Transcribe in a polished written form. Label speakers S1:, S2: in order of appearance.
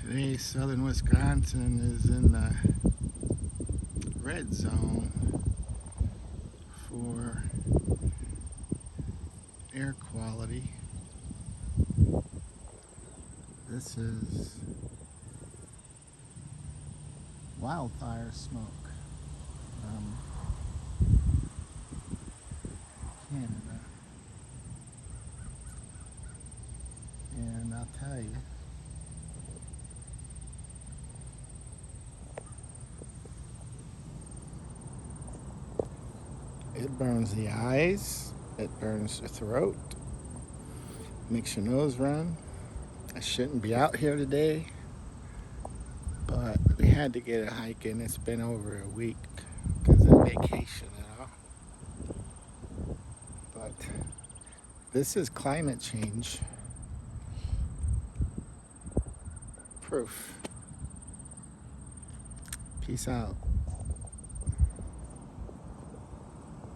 S1: Today, southern Wisconsin is in the red zone for air quality. This is wildfire smoke from Canada. And I'll tell you, it burns the eyes, it burns the throat, makes your nose run. I shouldn't be out here today, but we had to get a hike in. It's been over a week because of vacation and all. But this is climate change proof. Peace out.